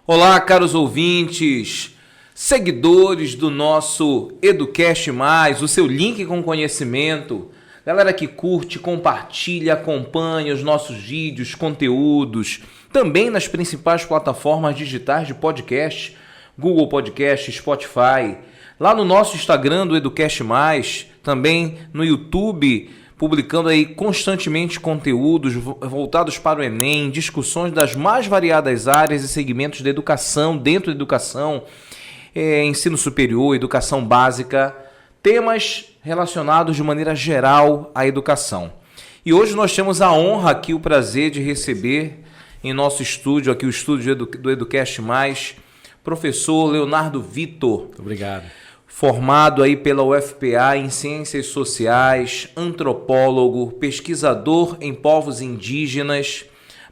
Olá, caros ouvintes, seguidores do nosso Educast+, o seu link com conhecimento. Galera que curte, compartilha, acompanha os nossos vídeos, conteúdos, também nas principais plataformas digitais de podcast, Google Podcast, Spotify, lá no nosso Instagram do Educast+, também no YouTube, publicando aí constantemente conteúdos voltados para o Enem, discussões das mais variadas áreas e segmentos da educação, dentro da educação, ensino superior, educação básica, temas relacionados de maneira geral à educação. E hoje nós temos a honra aqui, o prazer de receber em nosso estúdio, aqui o estúdio do Educast+, professor Leonardo Vitor. Muito obrigado. Formado aí pela UFPA em Ciências Sociais, antropólogo, pesquisador em povos indígenas,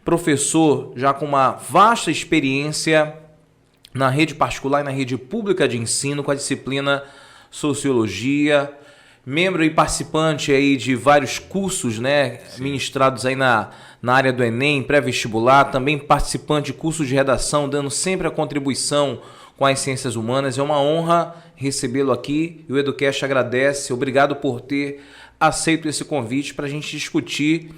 professor já com uma vasta experiência na rede particular e na rede pública de ensino com a disciplina Sociologia, membro e participante aí de vários cursos, né, ministrados aí na área do Enem, pré-vestibular, também participante de cursos de redação, dando sempre a contribuição com as ciências humanas. É uma honra recebê-lo aqui e o Educast agradece. Obrigado por ter aceito esse convite para a gente discutir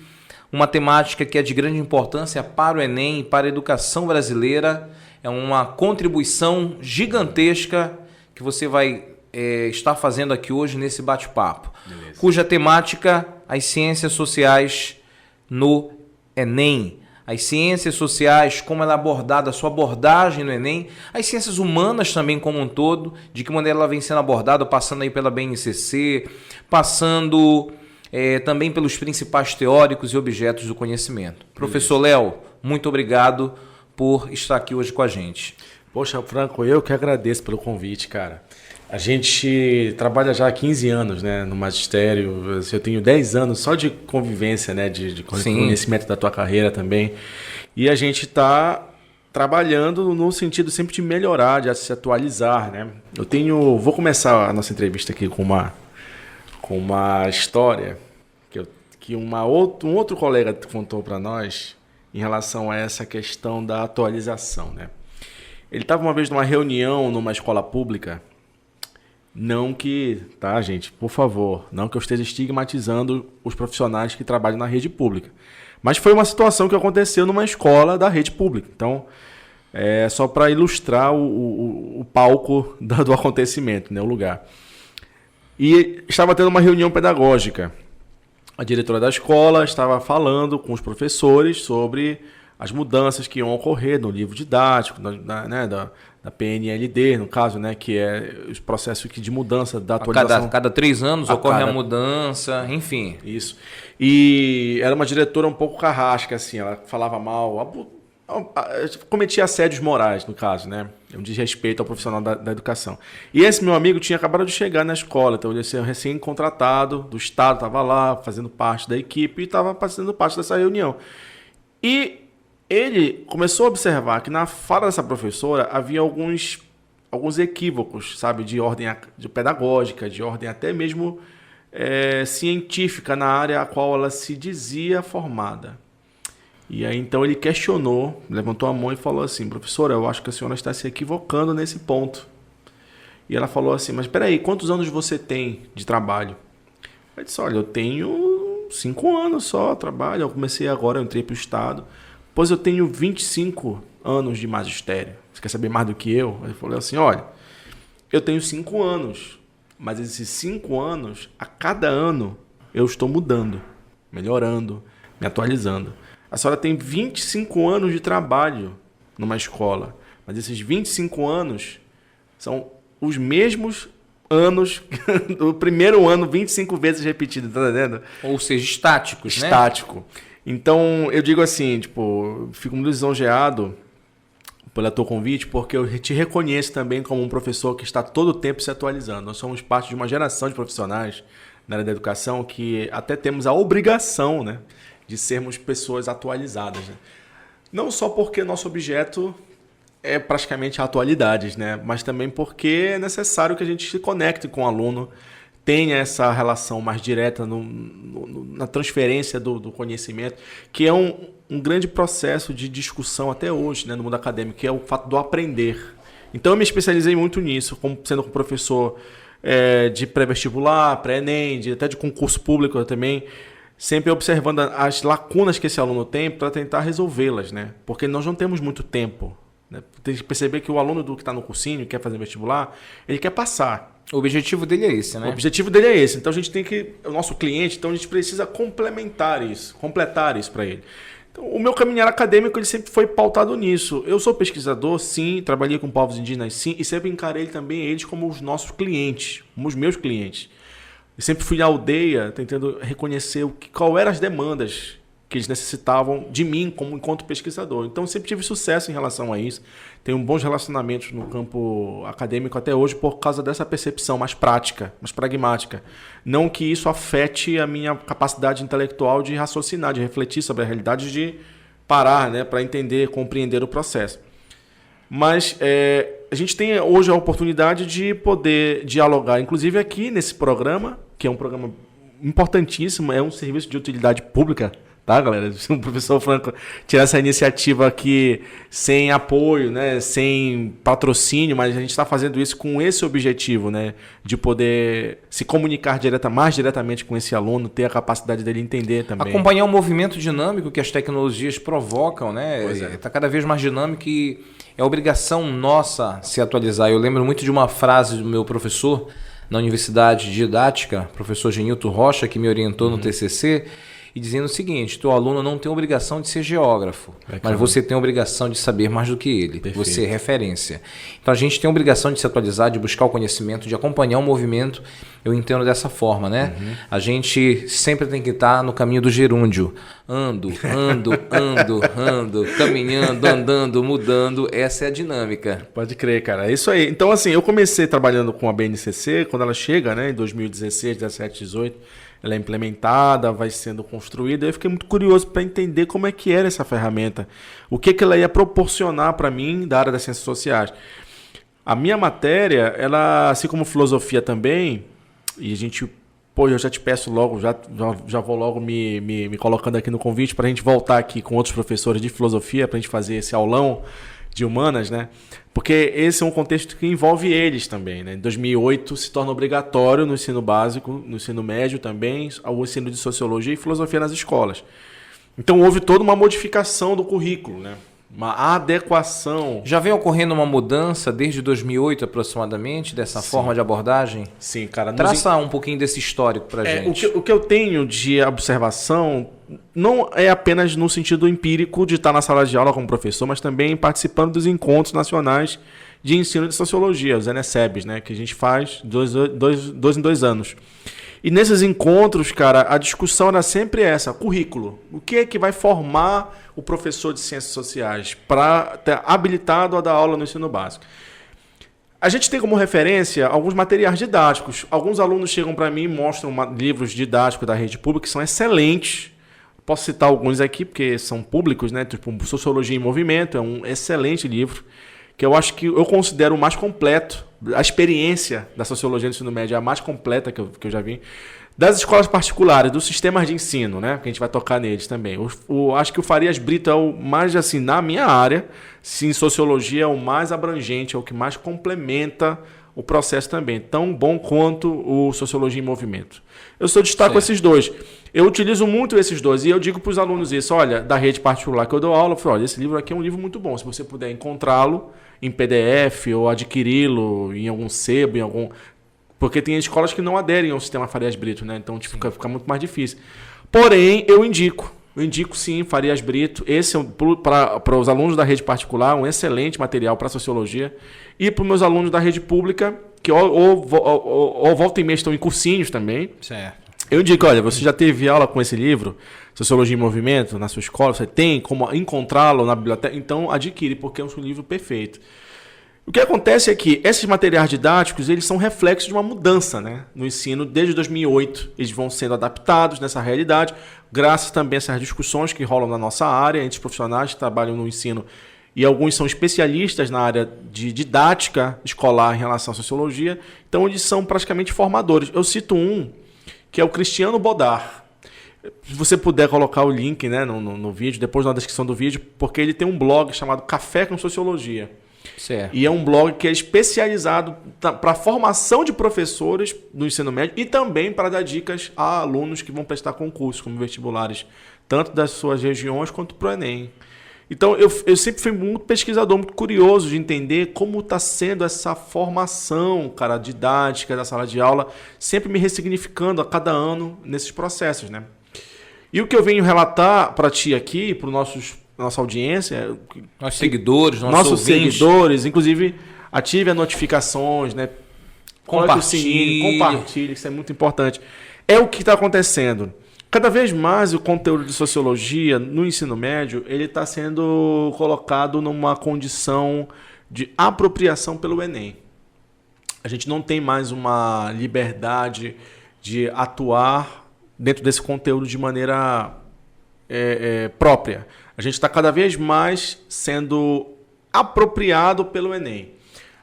uma temática que é de grande importância para o Enem e para a educação brasileira. É uma contribuição gigantesca que você vai estar fazendo aqui hoje nesse bate-papo, cuja temática, as ciências sociais no Enem. As ciências sociais, como ela é abordada, a sua abordagem no Enem, as ciências humanas também como um todo, de que maneira ela vem sendo abordada, passando aí pela BNCC, passando também pelos principais teóricos e objetos do conhecimento. Professor Léo, muito obrigado por estar aqui hoje com a gente. Poxa, Franco, eu que agradeço pelo convite, cara. A gente trabalha já há 15 anos, né, no magistério. Eu tenho 10 anos só de convivência, né, de conhecimento da tua carreira também. E a gente está trabalhando no sentido sempre de melhorar, de se atualizar, né? Vou começar a nossa entrevista aqui com uma história que um outro colega contou para nós em relação a essa questão da atualização, né? Ele estava uma vez numa reunião numa escola pública. Não que, tá, gente, por favor, não que eu esteja estigmatizando os profissionais que trabalham na rede pública. Mas foi uma situação que aconteceu numa escola da rede pública. Então, é só para ilustrar o palco do acontecimento, né, o lugar. E estava tendo uma reunião pedagógica. A diretora da escola estava falando com os professores sobre as mudanças que iam ocorrer no livro didático, da PNLD, no caso, né, que é os processos de mudança da atualização. Cada 3 anos ocorre a mudança, enfim. Isso. E era uma diretora um pouco carrasca, assim, ela falava mal, cometia assédios morais, no caso, né, um desrespeito ao profissional da educação. E esse meu amigo tinha acabado de chegar na escola, então ele era recém-contratado do Estado, estava lá fazendo parte da equipe e estava fazendo parte dessa reunião. E ele começou a observar que na fala dessa professora havia alguns equívocos, sabe, de ordem pedagógica, de ordem até mesmo científica na área a qual ela se dizia formada. E aí então ele questionou, levantou a mão e falou assim: professora, eu acho que a senhora está se equivocando nesse ponto. E ela falou assim: mas peraí, quantos anos você tem de trabalho? Eu disse: olha, eu tenho 5 anos só de trabalho, eu comecei agora, eu entrei para o Estado. Pois eu tenho 25 anos de magistério. Você quer saber mais do que eu? Ele falou assim: olha, eu tenho 5 anos, mas esses 5 anos, a cada ano, eu estou mudando, melhorando, me atualizando. A senhora tem 25 anos de trabalho numa escola, mas esses 25 anos são os mesmos anos do primeiro ano, 25 vezes repetido, tá entendendo? Ou seja, estáticos, né? Estático. Então, eu digo assim, fico muito lisonjeado pelo teu convite, porque eu te reconheço também como um professor que está todo o tempo se atualizando. Nós somos parte de uma geração de profissionais na área da educação que até temos a obrigação, né, de sermos pessoas atualizadas, né? Não só porque nosso objeto é praticamente a atualidade, né, mas também porque é necessário que a gente se conecte com o aluno, tenha essa relação mais direta na transferência do conhecimento, que é um grande processo de discussão até hoje, né, no mundo acadêmico, que é o fato do aprender. Então eu me especializei muito nisso, sendo professor de pré-vestibular, pré-ENEM, até de concurso público também, sempre observando as lacunas que esse aluno tem para tentar resolvê-las, né? Porque nós não temos muito tempo, né? Tem que perceber que o aluno que está no cursinho, que quer fazer vestibular, ele quer passar. O objetivo dele é esse, né? O objetivo dele é esse. Então a gente tem que... O nosso cliente, então a gente precisa completar isso para ele. Então, o meu caminhar acadêmico ele sempre foi pautado nisso. Eu sou pesquisador, sim, trabalhei com povos indígenas, sim, e sempre encarei também eles como os nossos clientes, como os meus clientes. Eu sempre fui à aldeia tentando reconhecer qual eram as demandas que eles necessitavam de mim enquanto pesquisador. Então, eu sempre tive sucesso em relação a isso. Tenho bons relacionamentos no campo acadêmico até hoje por causa dessa percepção mais prática, mais pragmática. Não que isso afete a minha capacidade intelectual de raciocinar, de refletir sobre a realidade, de parar, né, para entender, compreender o processo. Mas a gente tem hoje a oportunidade de poder dialogar, inclusive aqui nesse programa, que é um programa importantíssimo, é um serviço de utilidade pública, tá, galera? Se o professor Franco tirar essa iniciativa aqui sem apoio, né, sem patrocínio, mas a gente está fazendo isso com esse objetivo, né, de poder se comunicar mais diretamente com esse aluno, ter a capacidade dele entender também. Acompanhar o movimento dinâmico que as tecnologias provocam, né? Está cada vez mais dinâmico e é obrigação nossa se atualizar. Eu lembro muito de uma frase do meu professor na Universidade de Didática, professor Genilton Rocha, que me orientou no TCC, e dizendo o seguinte: teu aluno não tem obrigação de ser geógrafo, mas você tem obrigação de saber mais do que ele. Perfeito. Você é referência. Então a gente tem a obrigação de se atualizar, de buscar o conhecimento, de acompanhar o movimento. Eu entendo dessa forma, né? A gente sempre tem que estar no caminho do gerúndio. Ando, caminhando, andando, mudando. Essa é a dinâmica. Pode crer, cara. É isso aí. Então, assim, eu comecei trabalhando com a BNCC, quando ela chega, né, em 2016, 17, 18, ela é implementada, vai sendo construída. Eu fiquei muito curioso para entender como é que era essa ferramenta. O que ela ia proporcionar para mim da área das ciências sociais. A minha matéria, ela, assim como filosofia também, e a gente... Pô, eu já te peço logo, já vou logo me colocando aqui no convite para a gente voltar aqui com outros professores de filosofia, para a gente fazer esse aulão de humanas, né? Porque esse é um contexto que envolve eles também, né? Em 2008 se torna obrigatório no ensino básico, no ensino médio também, o ensino de sociologia e filosofia nas escolas. Então houve toda uma modificação do currículo, né? Uma adequação. Já vem ocorrendo uma mudança desde 2008 aproximadamente, dessa forma de abordagem? Sim, cara. Traça um pouquinho desse histórico pra gente. O que eu tenho de observação não é apenas no sentido empírico de estar na sala de aula como professor, mas também participando dos encontros nacionais de ensino de sociologia, os NSEBs, né, que a gente faz dois em 2 anos. E nesses encontros, cara, a discussão era sempre essa, currículo. O que é que vai formar o professor de ciências sociais para estar habilitado a dar aula no ensino básico? A gente tem como referência alguns materiais didáticos. Alguns alunos chegam para mim e mostram livros didáticos da rede pública que são excelentes. Posso citar alguns aqui, porque são públicos, né? Tipo, Sociologia em Movimento é um excelente livro, que eu acho que eu considero o mais completo. A experiência da sociologia do ensino médio é a mais completa que eu já vi. Das escolas particulares, dos sistemas de ensino, né? Que a gente vai tocar neles também. Acho que o Farias Brito é o mais, assim, na minha área, sim, sociologia é o mais abrangente, é o que mais complementa o processo também. Tão bom quanto o Sociologia em Movimento. Eu só destaco esses dois. Eu utilizo muito esses dois e eu digo para os alunos isso. Olha, da rede particular que eu dou aula, eu falo, olha, esse livro aqui é um livro muito bom. Se você puder encontrá-lo em PDF ou adquiri-lo em algum sebo, em algum... Porque tem escolas que não aderem ao sistema Farias Brito, né? Então fica muito mais difícil. Porém, eu indico sim, Farias Brito. Esse é para os alunos da rede particular, um excelente material para sociologia. E para os meus alunos da rede pública, que ou volta e meia estão em cursinhos também. Certo. Eu indico, olha, você já teve aula com esse livro, Sociologia em Movimento, na sua escola, você tem como encontrá-lo na biblioteca? Então adquire, porque é um livro perfeito. O que acontece é que esses materiais didáticos, eles são reflexos de uma mudança, né, no ensino desde 2008. Eles vão sendo adaptados nessa realidade, graças também a essas discussões que rolam na nossa área, entre os profissionais que trabalham no ensino e alguns são especialistas na área de didática escolar em relação à sociologia, então eles são praticamente formadores. Eu cito um, que é o Cristiano Bodar. Se você puder colocar o link, né, no vídeo, depois na descrição do vídeo, porque ele tem um blog chamado Café com Sociologia. Certo. E é um blog que é especializado para a formação de professores no ensino médio e também para dar dicas a alunos que vão prestar concursos, como vestibulares, tanto das suas regiões quanto para o Enem. Então, eu sempre fui muito pesquisador, muito curioso de entender como está sendo essa formação, cara, didática da sala de aula, sempre me ressignificando a cada ano nesses processos, né? E o que eu venho relatar para ti aqui, para nossa audiência, nossos seguidores, nossos seguidores, inclusive ative as notificações, né? Compartilhe, isso é muito importante. É o que está acontecendo. Cada vez mais o conteúdo de sociologia no ensino médio ele está sendo colocado numa condição de apropriação pelo Enem. A gente não tem mais uma liberdade de atuar dentro desse conteúdo de maneira própria. A gente está cada vez mais sendo apropriado pelo Enem.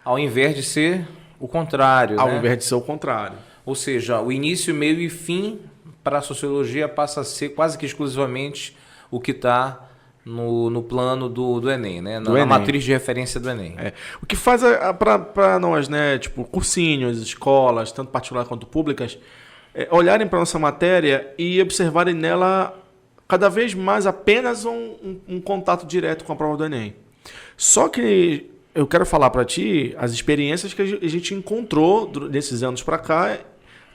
Ao invés de ser o contrário. Ao invés de ser o contrário. Ou seja, o início, meio e fim para a sociologia passa a ser quase que exclusivamente o que está no plano do Enem, né? Na matriz de referência do Enem. O que faz para nós, né, tipo, cursinhos, escolas, tanto particulares quanto públicas, olharem para a nossa matéria e observarem nela cada vez mais apenas um contato direto com a prova do Enem. Só que eu quero falar para ti as experiências que a gente encontrou desses anos para cá,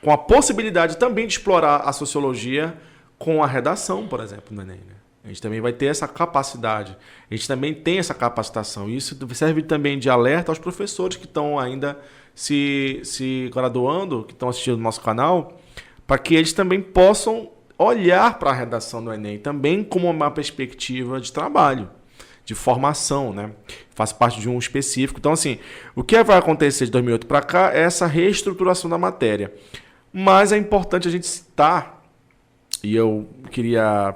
com a possibilidade também de explorar a sociologia com a redação, por exemplo, no Enem, né? A gente também vai ter essa capacidade, a gente também tem essa capacitação. Isso serve também de alerta aos professores que estão ainda se graduando, que estão assistindo o nosso canal, para que eles também possam olhar para a redação do Enem também como uma perspectiva de trabalho, de formação, né? Faz parte de um específico. Então, assim, o que vai acontecer de 2008 para cá é essa reestruturação da matéria. Mas é importante a gente citar, e eu queria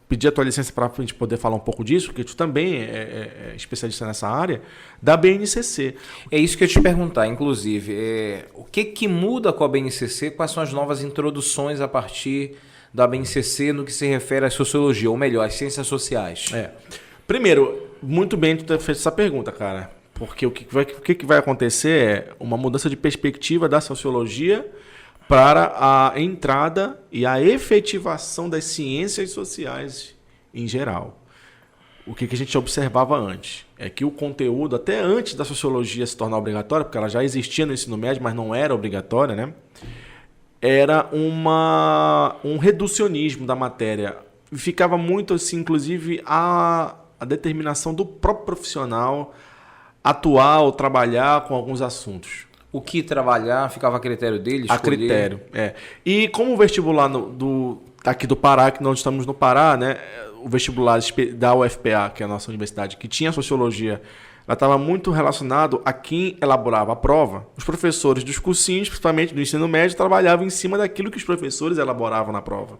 pedir a tua licença para a gente poder falar um pouco disso, porque tu também é especialista nessa área, da BNCC. É isso que eu ia te perguntar, inclusive. O que muda com a BNCC? Quais são as novas introduções a partir da BNCC no que se refere à sociologia, ou melhor, às ciências sociais? Primeiro, muito bem tu ter feito essa pergunta, cara. Porque o que vai acontecer é uma mudança de perspectiva da sociologia para a entrada e a efetivação das ciências sociais em geral. O que a gente observava antes é que o conteúdo, até antes da sociologia se tornar obrigatória, porque ela já existia no ensino médio, mas não era obrigatória, né? Era um reducionismo da matéria. Ficava muito assim, inclusive, a determinação do próprio profissional atuar ou trabalhar com alguns assuntos. O que trabalhar ficava a critério dele? A critério, E como o vestibular aqui do Pará, que nós estamos no Pará, né? O vestibular da UFPA, que é a nossa universidade, que tinha sociologia, ela estava muito relacionado a quem elaborava a prova. Os professores dos cursinhos, principalmente do ensino médio, trabalhavam em cima daquilo que os professores elaboravam na prova.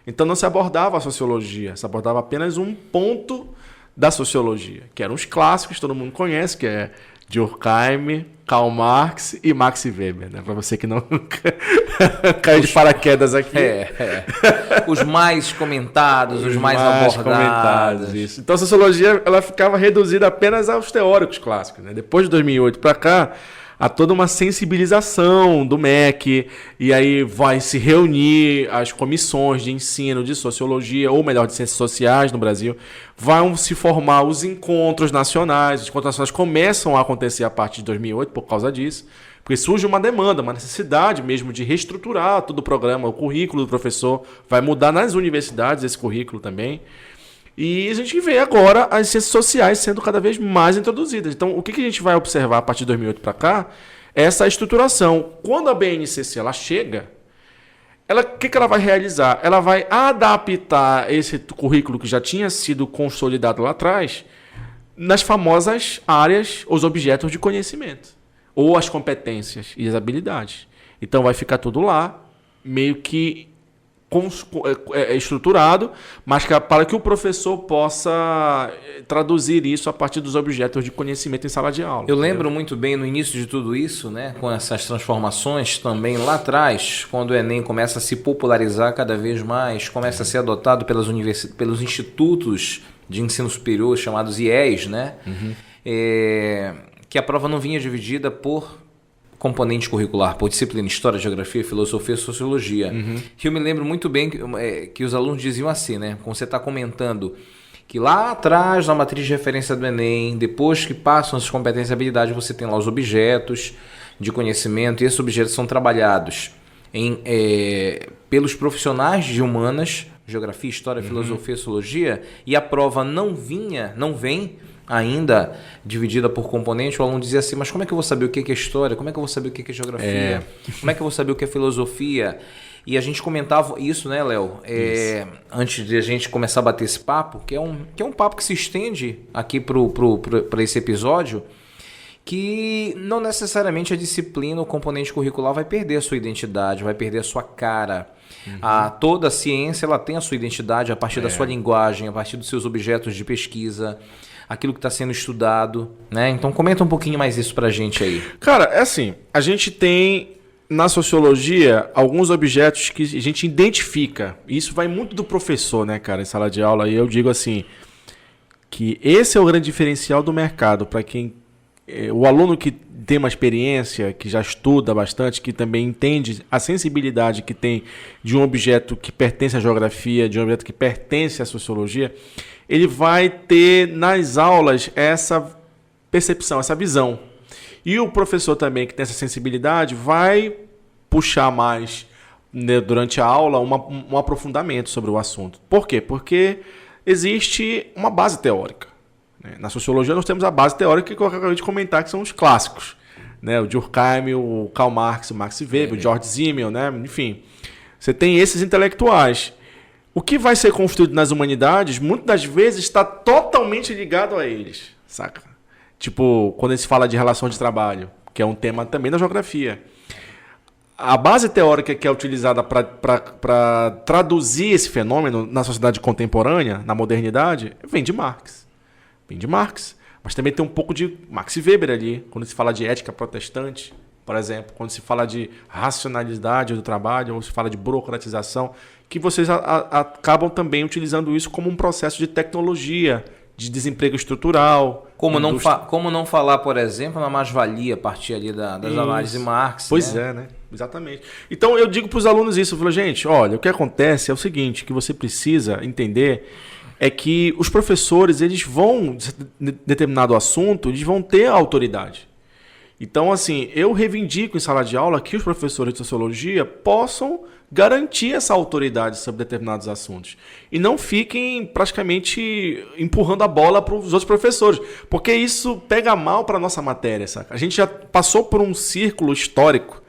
Então não se abordava a sociologia, se abordava apenas um ponto da sociologia, que eram os clássicos, todo mundo conhece, que é Durkheim, Karl Marx e Max Weber, né? Para você que não caiu de paraquedas aqui. Os mais comentados, os mais abordados. Isso. Então a sociologia ela ficava reduzida apenas aos teóricos clássicos, né? Depois de 2008 para cá, há toda uma sensibilização do MEC, e aí vai se reunir as comissões de ensino de sociologia, ou melhor, de ciências sociais no Brasil, vão se formar os encontros nacionais. Os encontros nacionais começam a acontecer a partir de 2008 por causa disso, porque surge uma demanda, uma necessidade mesmo de reestruturar todo o programa, o currículo do professor vai mudar nas universidades, esse currículo também. E a gente vê agora as ciências sociais sendo cada vez mais introduzidas. Então, o que a gente vai observar a partir de 2008 para cá é essa estruturação. Quando a BNCC ela chega, o que ela vai realizar? Ela vai adaptar esse currículo que já tinha sido consolidado lá atrás nas famosas áreas, os objetos de conhecimento, ou as competências e as habilidades. Então, vai ficar tudo lá, meio que estruturado, mas para que o professor possa traduzir isso a partir dos objetos de conhecimento em sala de aula. Eu lembro muito bem no início de tudo isso, né, com essas transformações também lá atrás, quando o Enem começa a se popularizar cada vez mais, começa a ser adotado pelos institutos de ensino superior chamados IES, né? Que a prova não vinha dividida por componente curricular, por disciplina, História, Geografia, Filosofia, Sociologia. Que eu me lembro muito bem que os alunos diziam assim, né? Como você está comentando, que lá atrás, na matriz de referência do Enem, depois que passam as competências e habilidades, você tem lá os objetos de conhecimento, e esses objetos são trabalhados pelos profissionais de humanas, Geografia, História, Filosofia, Sociologia, e a prova não vem ainda dividida por componente. O aluno dizia assim, mas como é que eu vou saber o que é História? Como é que eu vou saber o que é Geografia? Como é que eu vou saber o que é Filosofia? E a gente comentava isso, né, Léo? Antes de a gente começar a bater esse papo, que é um papo que se estende aqui para esse episódio, que não necessariamente a disciplina, o componente curricular vai perder a sua identidade, vai perder a sua cara. Toda a ciência ela tem a sua identidade a partir da sua linguagem, a partir dos seus objetos de pesquisa, aquilo que está sendo estudado, né? Então comenta um pouquinho mais isso pra gente aí. Cara, é assim, a gente tem na sociologia alguns objetos que a gente identifica. Isso vai muito do professor, né, cara, em sala de aula. E eu digo assim, que esse é o grande diferencial do mercado para quem o aluno que tem uma experiência, que já estuda bastante, que também entende a sensibilidade que tem de um objeto que pertence à geografia, de um objeto que pertence à sociologia, ele vai ter nas aulas essa percepção, essa visão. E o professor também, que tem essa sensibilidade, vai puxar mais, né, durante a aula um aprofundamento sobre o assunto. Por quê? Porque existe uma base teórica. Na sociologia nós temos a base teórica que eu acabei de comentar, que são os clássicos, né? O Durkheim, o Karl Marx, o Max Weber, o George Simmel, né? Enfim, você tem esses intelectuais. O que vai ser construído nas humanidades, muitas das vezes, está totalmente ligado a eles, saca? Tipo, quando se fala de relação de trabalho, que é um tema também da geografia. A base teórica que é utilizada para traduzir esse fenômeno na sociedade contemporânea, na modernidade, vem de Marx. Mas também tem um pouco de Max Weber ali, quando se fala de ética protestante, por exemplo, quando se fala de racionalidade do trabalho, ou se fala de burocratização, que vocês acabam também utilizando isso como um processo de tecnologia, de desemprego estrutural. Como não falar, por exemplo, na mais-valia a partir ali das análises Marx. Pois né? Exatamente. Então eu digo para os alunos isso, eu falo, gente, olha, o que acontece é o seguinte, que você precisa entender é que os professores, eles vão, em determinado assunto, eles vão ter autoridade. Então, assim, eu reivindico em sala de aula que os professores de sociologia possam garantir essa autoridade sobre determinados assuntos. E não fiquem praticamente empurrando a bola para os outros professores. Porque isso pega mal para a nossa matéria, saca? A gente já passou por um círculo histórico.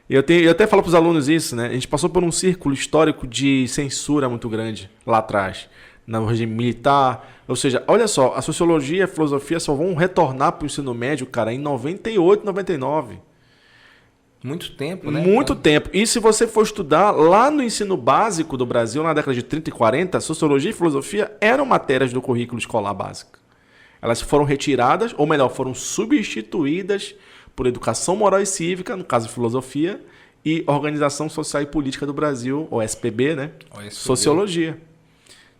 Eu até falo para os alunos isso, né? A gente passou por um círculo histórico de censura muito grande lá atrás, no regime militar. Ou seja, olha só, a sociologia e a filosofia só vão retornar para o ensino médio, cara, em 98, 99. Muito tempo, né? Muito tempo. E se você for estudar lá no ensino básico do Brasil, na década de 30 e 40, sociologia e filosofia eram matérias do currículo escolar básico. Elas foram retiradas, ou melhor, foram substituídas por educação moral e cívica, no caso filosofia, e organização social e política do Brasil, ou SPB, né? Sociologia.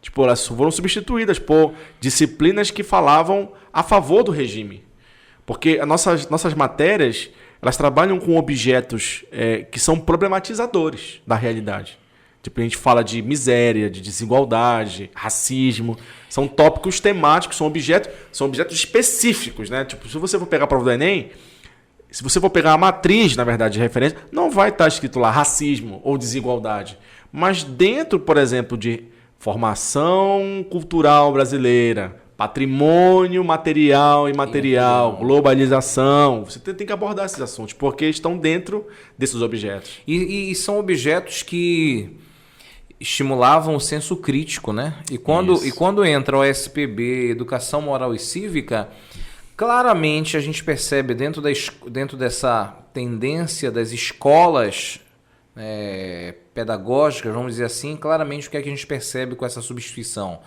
Tipo, elas foram substituídas por disciplinas que falavam a favor do regime. Porque as nossas matérias, elas trabalham com objetos que são problematizadores da realidade. Tipo, a gente fala de miséria, de desigualdade, racismo. São tópicos temáticos, são objetos específicos, né? Tipo, se você for pegar a prova do Enem, se você for pegar a matriz, na verdade, de referência, não vai estar escrito lá racismo ou desigualdade. Mas dentro, por exemplo, de formação cultural brasileira, patrimônio material e imaterial, globalização, você tem que abordar esses assuntos, porque estão dentro desses objetos. E são objetos que estimulavam o senso crítico, né? E quando entra o SPB, Educação Moral e Cívica, claramente a gente percebe dentro dessa tendência das escolas pedagógicas, vamos dizer assim, claramente o que é que a gente percebe com essa substituição?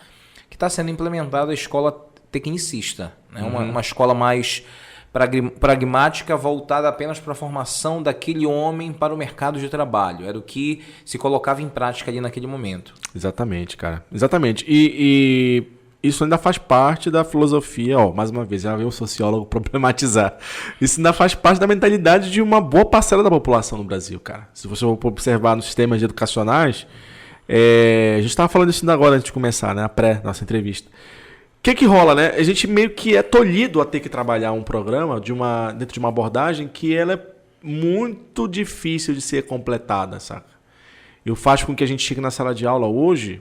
Que está sendo implementada a escola tecnicista, né? Uma escola mais pragmática, voltada apenas para a formação daquele homem para o mercado de trabalho. Era o que se colocava em prática ali naquele momento. Exatamente, cara. Exatamente. E isso ainda faz parte da filosofia, mais uma vez, já veio o sociólogo problematizar. Isso ainda faz parte da mentalidade de uma boa parcela da população no Brasil, cara. Se você observar nos sistemas educacionais, a gente estava falando isso agora antes de começar, né? Nossa entrevista. O que rola, né? A gente meio que é tolhido a ter que trabalhar um programa dentro de uma abordagem que ela é muito difícil de ser completada, saca? E faz com que a gente chegue na sala de aula hoje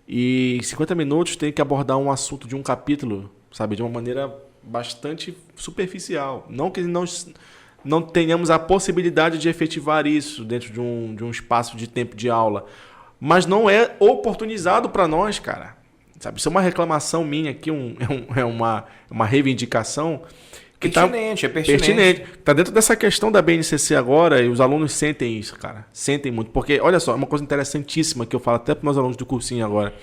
e em 50 minutos tem que abordar um assunto de um capítulo, sabe? De uma maneira bastante superficial. Não que não tenhamos a possibilidade de efetivar isso dentro de um espaço de tempo de aula. Mas não é oportunizado para nós, cara. Sabe? Isso é uma reclamação minha aqui, é uma reivindicação que pertinente. Está dentro dessa questão da BNCC agora e os alunos sentem isso, cara. Sentem muito. Porque, olha só, é uma coisa interessantíssima que eu falo até para os meus alunos do cursinho agora.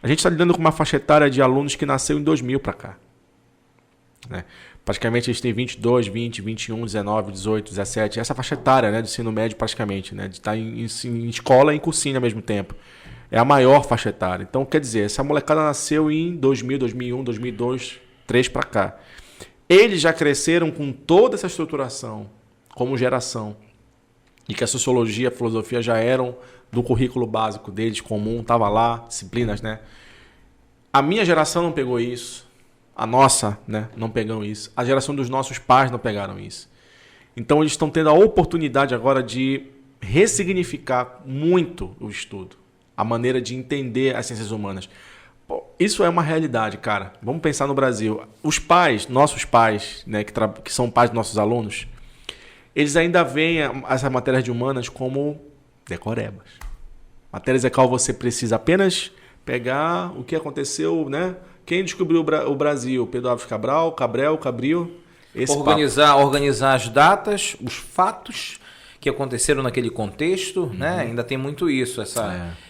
A gente está lidando com uma faixa etária de alunos que nasceu em 2000 para cá. Né? Praticamente eles têm 22, 20, 21, 19, 18, 17. Essa faixa etária, né, do ensino médio praticamente. Né, de estar em escola e em cursinho ao mesmo tempo. É a maior faixa etária. Então, quer dizer, essa molecada nasceu em 2000, 2001, 2002, 2003 para cá. Eles já cresceram com toda essa estruturação como geração. E que a sociologia, a filosofia já eram do currículo básico deles, comum, estava lá, disciplinas, né? A minha geração não pegou isso. A nossa, né, não pegou isso. A geração dos nossos pais não pegaram isso. Então, eles estão tendo a oportunidade agora de ressignificar muito o estudo. A maneira de entender as ciências humanas. Pô, isso é uma realidade, cara. Vamos pensar no Brasil. Os pais, nossos pais, né, que são pais dos nossos alunos, eles ainda veem essas matérias de humanas como decorebas. Matérias a qual você precisa apenas pegar o que aconteceu, né? Quem descobriu o Brasil? Pedro Álvares Cabral, Cabril. Organizar as datas, os fatos que aconteceram naquele contexto, né? Ainda tem muito isso,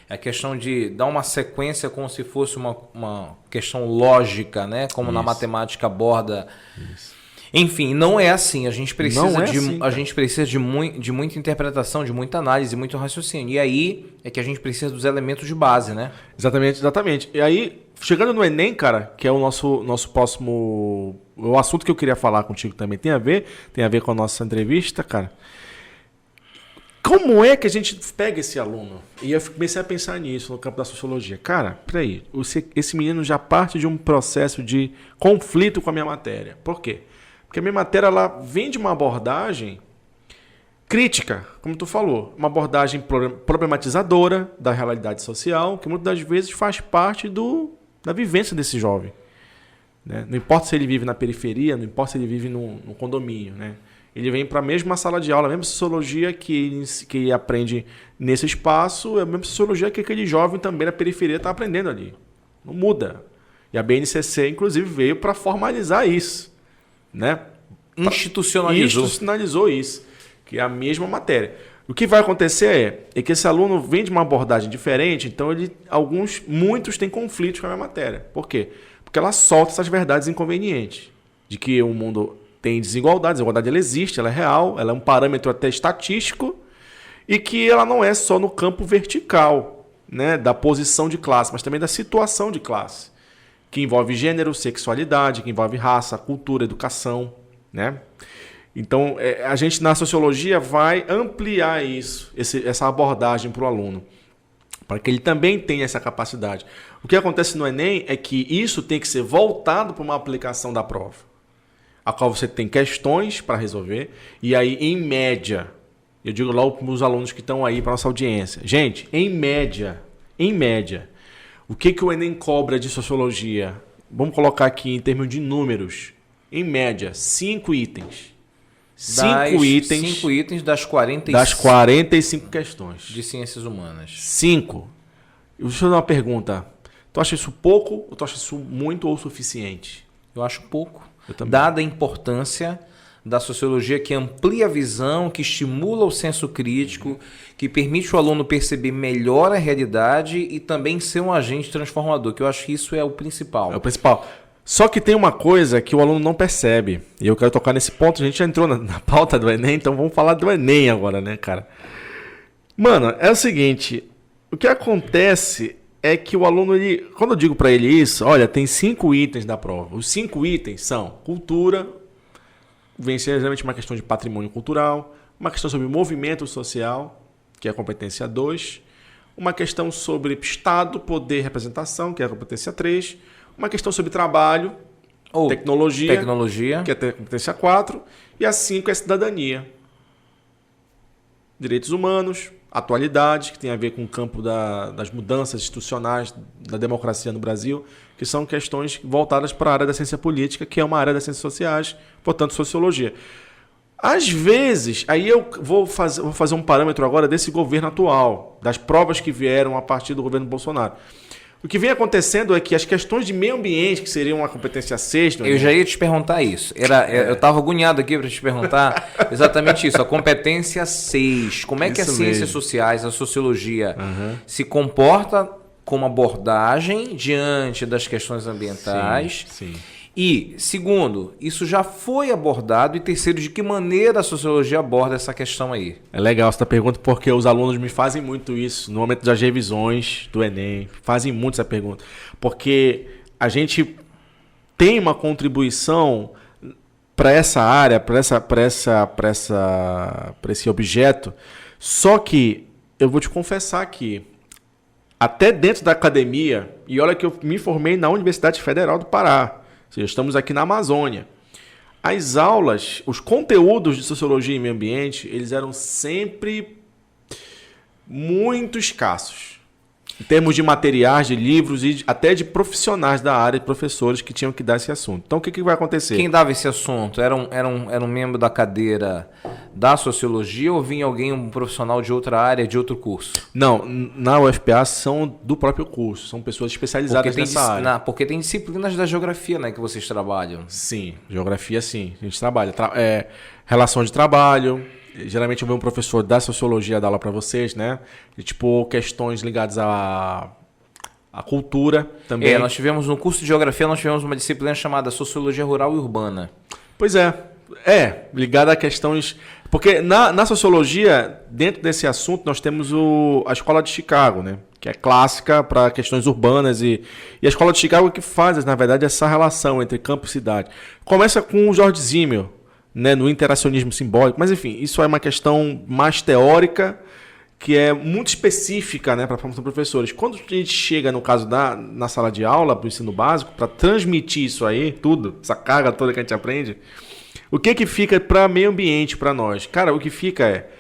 a questão de dar uma sequência como se fosse uma questão lógica, né? Como na matemática aborda. Isso. Enfim, não é assim. A gente precisa de muita interpretação, de muita análise, muito raciocínio. E aí é que a gente precisa dos elementos de base, né? Exatamente. E aí, chegando no Enem, cara, que é o nosso próximo... O assunto que eu queria falar contigo também tem a ver com a nossa entrevista, cara. Como é que a gente pega esse aluno? E eu comecei a pensar nisso no campo da sociologia. Cara, peraí, esse menino já parte de um processo de conflito com a minha matéria. Por quê? Porque a minha matéria ela vem de uma abordagem crítica, como tu falou. Uma abordagem problematizadora da realidade social, que muitas das vezes faz parte da vivência desse jovem. Né? Não importa se ele vive na periferia, não importa se ele vive num condomínio, né? Ele vem para a mesma sala de aula, a mesma sociologia que ele aprende nesse espaço, é a mesma sociologia que aquele jovem também na periferia está aprendendo ali. Não muda. E a BNCC, inclusive, veio para formalizar isso. Né? Institucionalizou isso, que é a mesma matéria. O que vai acontecer é que esse aluno vem de uma abordagem diferente, então muitos têm conflitos com a minha matéria. Por quê? Porque ela solta essas verdades inconvenientes de que o mundo tem desigualdade, a desigualdade ela existe, ela é real, ela é um parâmetro até estatístico e que ela não é só no campo vertical, né, da posição de classe, mas também da situação de classe, que envolve gênero, sexualidade, que envolve raça, cultura, educação, né? Então, a gente na sociologia vai ampliar essa abordagem para o aluno, para que ele também tenha essa capacidade. O que acontece no Enem é que isso tem que ser voltado para uma aplicação da prova, a qual você tem questões para resolver, e aí, em média, eu digo lá para os alunos que estão aí para nossa audiência, gente, em média, o que o Enem cobra de sociologia? Vamos colocar aqui em termos de números, em média, 5 itens. 5 itens das 45 questões. De ciências humanas. 5. Eu vou te fazer uma pergunta. Tu acha isso pouco ou tu acha isso muito ou suficiente? Eu acho pouco. Dada a importância da sociologia que amplia a visão, que estimula o senso crítico, que permite o aluno perceber melhor a realidade e também ser um agente transformador, que eu acho que isso é o principal. É o principal. Só que tem uma coisa que o aluno não percebe, e eu quero tocar nesse ponto. A gente já entrou na pauta do Enem, então vamos falar do Enem agora, né, cara? Mano, é o seguinte, o que acontece é que o aluno, quando eu digo para ele isso, olha, tem 5 itens da prova. Os 5 itens são cultura, vem ser geralmente uma questão de patrimônio cultural, uma questão sobre movimento social, que é a competência 2, uma questão sobre Estado, poder e representação, que é a competência 3, uma questão sobre trabalho, ou tecnologia, que é a competência 4, e a 5 é cidadania. Direitos humanos, atualidade, que tem a ver com o campo das mudanças institucionais da democracia no Brasil, que são questões voltadas para a área da ciência política, que é uma área das ciências sociais, portanto, sociologia. Às vezes, aí eu vou fazer um parâmetro agora desse governo atual, das provas que vieram a partir do governo Bolsonaro. O que vem acontecendo é que as questões de meio ambiente, que seriam uma competência 6... Eu já ia te perguntar isso. Eu estava agoniado aqui para te perguntar exatamente isso. A competência 6. Como é que as ciências sociais, a sociologia, se comporta como abordagem diante das questões ambientais? Sim. E, segundo, isso já foi abordado. E terceiro, de que maneira a sociologia aborda essa questão aí? É legal essa pergunta, porque os alunos me fazem muito isso no momento das revisões do Enem. Fazem muito essa pergunta. Porque a gente tem uma contribuição para essa área, para esse objeto. Só que eu vou te confessar que até dentro da academia, e olha que eu me formei na Universidade Federal do Pará, ou seja, estamos aqui na Amazônia. As aulas, os conteúdos de sociologia e meio ambiente, eles eram sempre muito escassos. Em termos de materiais, de livros e até de profissionais da área, de professores que tinham que dar esse assunto. Então, o que vai acontecer? Quem dava esse assunto? Era um membro da cadeira da sociologia ou vinha alguém, um profissional de outra área, de outro curso? Não, na UFPA são do próprio curso, são pessoas especializadas nessa área. Porque tem disciplinas da geografia, né, que vocês trabalham. Sim, geografia sim, a gente trabalha. Relação de trabalho, geralmente eu vejo um professor da sociologia dar aula para vocês, né? E, tipo, questões ligadas à cultura também. Nós tivemos no curso de geografia, nós tivemos uma disciplina chamada Sociologia Rural e Urbana. Pois ligada a questões... Porque na sociologia, dentro desse assunto, nós temos a Escola de Chicago, né? Que é clássica para questões urbanas. E a Escola de Chicago que faz, na verdade, essa relação entre campo e cidade. Começa com o George Simmel, né, no interacionismo simbólico. Mas, enfim, isso é uma questão mais teórica, que é muito específica, né, para a formação de professores. Quando a gente chega, no caso, na sala de aula, para o ensino básico, para transmitir isso aí, tudo, essa carga toda que a gente aprende... O que fica para meio ambiente, para nós? Cara, o que fica é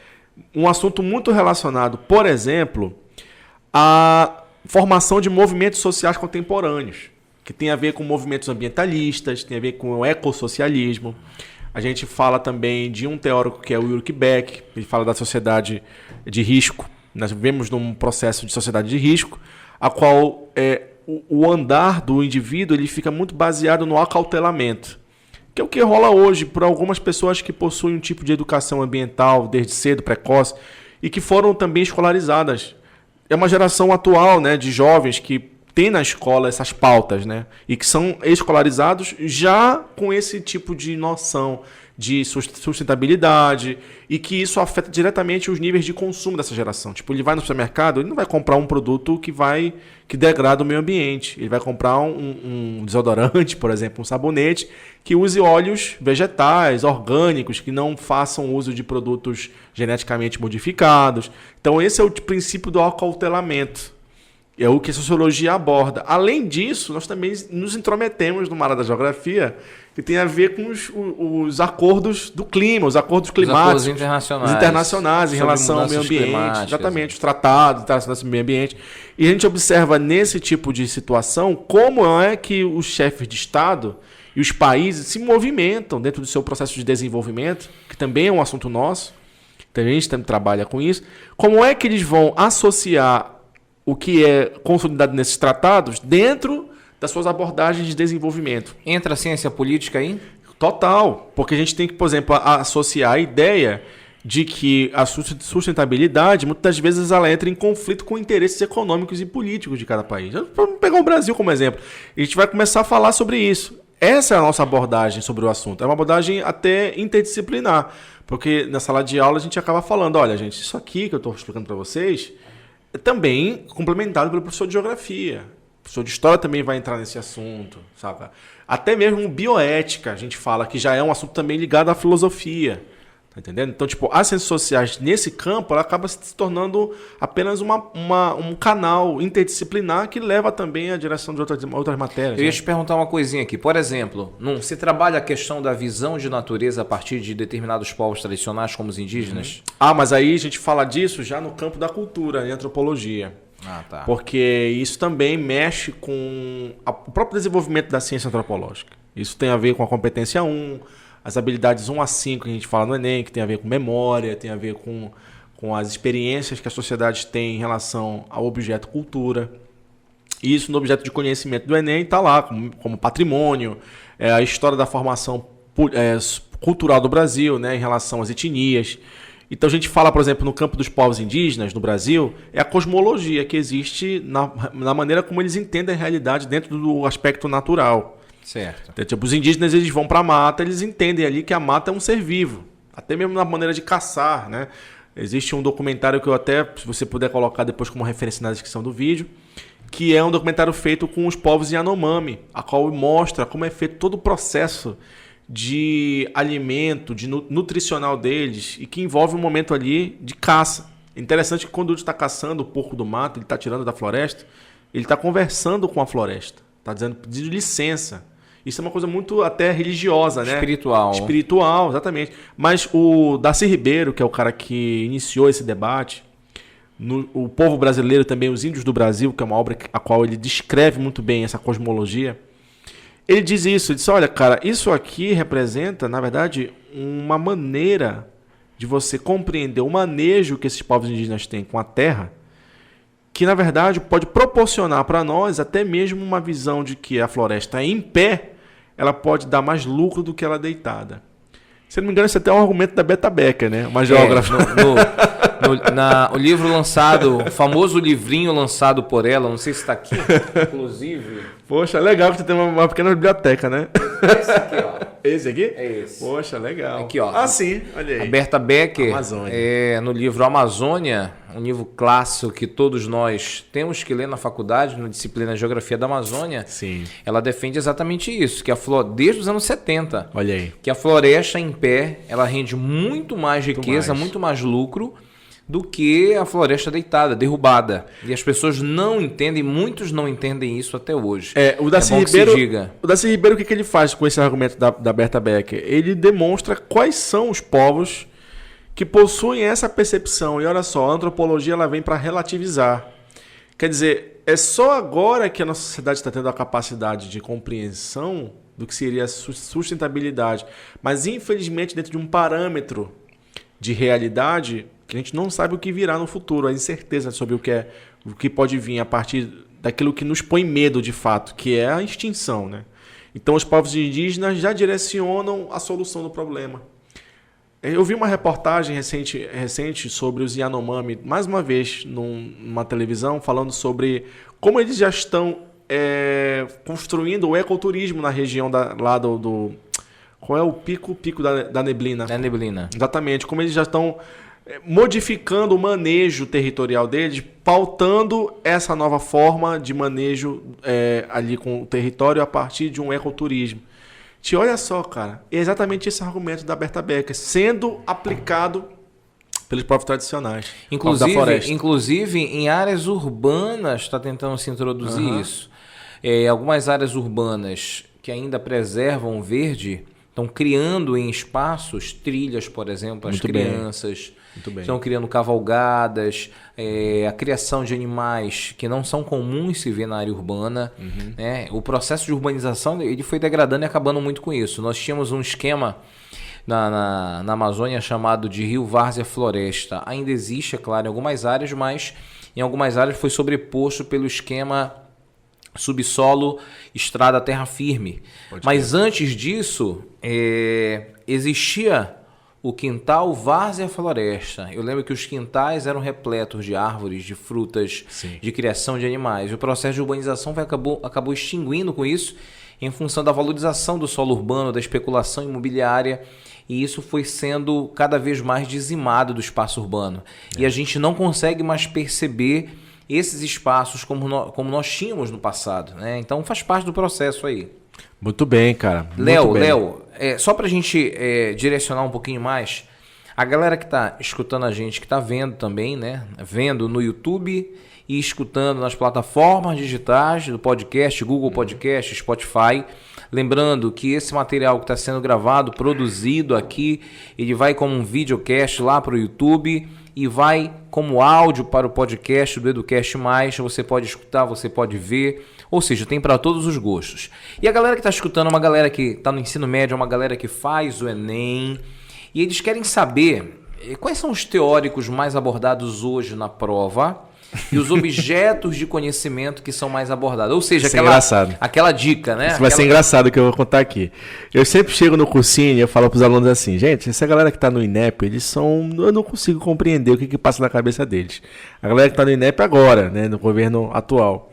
um assunto muito relacionado, por exemplo, à formação de movimentos sociais contemporâneos, que tem a ver com movimentos ambientalistas, tem a ver com o ecossocialismo. A gente fala também de um teórico que é o Ulrich Beck, ele fala da sociedade de risco. Nós vivemos num processo de sociedade de risco, a qual o andar do indivíduo ele fica muito baseado no acautelamento. Que é o que rola hoje por algumas pessoas que possuem um tipo de educação ambiental desde cedo, precoce, e que foram também escolarizadas. É uma geração atual, né, de jovens que tem na escola essas pautas, né, e que são escolarizados já com esse tipo de noção de sustentabilidade e que isso afeta diretamente os níveis de consumo dessa geração. Tipo, ele vai no supermercado, ele não vai comprar um produto que degrada o meio ambiente. Ele vai comprar um desodorante, por exemplo, um sabonete, que use óleos vegetais, orgânicos, que não façam uso de produtos geneticamente modificados. Então, esse é o princípio do acautelamento. É o que a sociologia aborda. Além disso, nós também nos intrometemos numa área da geografia que tem a ver com os acordos do clima, os acordos climáticos. Os internacionais em relação ao meio ambiente. Exatamente, os tratados internacionais sobre o meio ambiente. E a gente observa nesse tipo de situação como é que os chefes de Estado e os países se movimentam dentro do seu processo de desenvolvimento, que também é um assunto nosso, a gente também trabalha com isso. Como é que eles vão associar o que é consolidado nesses tratados dentro das suas abordagens de desenvolvimento. Entra a ciência política aí? Total, porque a gente tem que, por exemplo, associar a ideia de que a sustentabilidade, muitas das vezes, ela entra em conflito com interesses econômicos e políticos de cada país. Vamos pegar o Brasil como exemplo. A gente vai começar a falar sobre isso. Essa é a nossa abordagem sobre o assunto. É uma abordagem até interdisciplinar, porque na sala de aula a gente acaba falando, olha, gente, isso aqui que eu estou explicando para vocês é também complementado pelo professor de geografia. O professor de história também vai entrar nesse assunto, sabe? Até mesmo bioética, a gente fala que já é um assunto também ligado à filosofia. Tá entendendo? Então, tipo, as ciências sociais, nesse campo, ela acaba se tornando apenas um canal interdisciplinar que leva também à direção de outras matérias. Eu ia te perguntar uma coisinha aqui. Por exemplo, se trabalha a questão da visão de natureza a partir de determinados povos tradicionais, como os indígenas? Mas aí a gente fala disso já no campo da cultura, em antropologia. Tá. Porque isso também mexe com o próprio desenvolvimento da ciência antropológica. Isso tem a ver com a competência 1, as habilidades 1 a 5 que a gente fala no Enem, que tem a ver com memória, tem a ver com as experiências que a sociedade tem em relação ao objeto cultura. E isso no objeto de conhecimento do Enem está lá, como patrimônio, a história da formação cultural do Brasil, né, em relação às etnias. Então a gente fala, por exemplo, no campo dos povos indígenas no Brasil, é a cosmologia que existe na maneira como eles entendem a realidade dentro do aspecto natural. Certo. Então, tipo, os indígenas eles vão para a mata, eles entendem ali que a mata é um ser vivo, até mesmo na maneira de caçar, né? Existe um documentário que eu até, se você puder colocar depois como referência na descrição do vídeo, que é um documentário feito com os povos Yanomami, a qual mostra como é feito todo o processo de alimento, de nutricional deles, e que envolve um momento ali de caça. É interessante que quando ele está caçando o porco do mato, ele está tirando da floresta, ele está conversando com a floresta, está pedindo licença. Isso é uma coisa muito até religiosa, né? Espiritual, exatamente. Mas o Darcy Ribeiro, que é o cara que iniciou esse debate, o povo brasileiro também, os índios do Brasil, que é uma obra a qual ele descreve muito bem essa cosmologia, ele diz isso, ele diz, olha, cara, isso aqui representa, na verdade, uma maneira de você compreender o manejo que esses povos indígenas têm com a terra, que, na verdade, pode proporcionar para nós até mesmo uma visão de que a floresta em pé, ela pode dar mais lucro do que ela deitada. Se não me engano, isso é até um argumento da Beta Becker, né? Uma geógrafa. O livro lançado, o famoso livrinho lançado por ela, não sei se está aqui, inclusive. Poxa, legal que você tem uma pequena biblioteca, né? Esse aqui, ó. Esse aqui? É esse. Poxa, legal. Aqui, ó. Ah, sim, olha aí. A Berta Becker, Amazônia. no livro Amazônia, um livro clássico que todos nós temos que ler na faculdade, na disciplina Geografia da Amazônia. Sim. Ela defende exatamente isso, que desde os anos 70. Olha aí. Que a floresta em pé, ela rende muito mais riqueza, muito mais lucro do que a floresta deitada, derrubada. E as pessoas não entendem, muitos não entendem isso até hoje. O Darcy Ribeiro, o que ele faz com esse argumento da Berta Becker? Ele demonstra quais são os povos que possuem essa percepção. E olha só, a antropologia ela vem para relativizar. Quer dizer, é só agora que a nossa sociedade está tendo a capacidade de compreensão do que seria a sustentabilidade. Mas, infelizmente, dentro de um parâmetro de realidade, que a gente não sabe o que virá no futuro, a incerteza sobre o que pode vir a partir daquilo que nos põe medo de fato, que é a extinção, né? Então os povos indígenas já direcionam a solução do problema. Eu vi uma reportagem recente sobre os Yanomami, mais uma vez numa televisão, falando sobre como eles já estão construindo o ecoturismo na região lá do qual é o pico da neblina? Da neblina. Exatamente, como eles já estão modificando o manejo territorial deles, pautando essa nova forma de manejo ali com o território a partir de um ecoturismo. Olha só, cara, é exatamente esse argumento da Berta Becker sendo aplicado pelos povos tradicionais. Inclusive em áreas urbanas está tentando se introduzir isso. Algumas áreas urbanas que ainda preservam o verde estão criando em espaços trilhas, por exemplo, as crianças. Muito bem. Estão criando cavalgadas, a criação de animais que não são comuns se ver na área urbana. Né? O processo de urbanização ele foi degradando e acabando muito com isso. Nós tínhamos um esquema na Amazônia chamado de Rio Várzea Floresta. Ainda existe, é claro, em algumas áreas, mas em algumas áreas foi sobreposto pelo esquema subsolo, estrada, terra firme. Mas antes disso, existia o quintal, várzea e a floresta. Eu lembro que os quintais eram repletos de árvores, de frutas, de criação de animais. O processo de urbanização acabou extinguindo com isso, em função da valorização do solo urbano, da especulação imobiliária, e isso foi sendo cada vez mais dizimado do espaço urbano. E a gente não consegue mais perceber esses espaços como nós tínhamos no passado, né? Então faz parte do processo aí. Muito bem, cara. Léo, só pra gente direcionar um pouquinho mais, a galera que tá escutando a gente, que tá vendo também, né? Vendo no YouTube e escutando nas plataformas digitais do podcast, Google Podcast, Spotify. Lembrando que esse material que está sendo gravado, produzido aqui, ele vai como um videocast lá para o YouTube e vai como áudio para o podcast do Educast Mais. Você pode escutar, você pode ver, ou seja, tem para todos os gostos. E a galera que está escutando é uma galera que está no ensino médio, é uma galera que faz o Enem, e eles querem saber quais são os teóricos mais abordados hoje na prova e os objetos de conhecimento que são mais abordados. Ou seja, aquela dica, né? Isso vai ser engraçado que eu vou contar aqui. Eu sempre chego no cursinho e eu falo para os alunos assim, gente, essa galera que está no INEP, eu não consigo compreender o que passa na cabeça deles. A galera que está no INEP agora, né, no governo atual.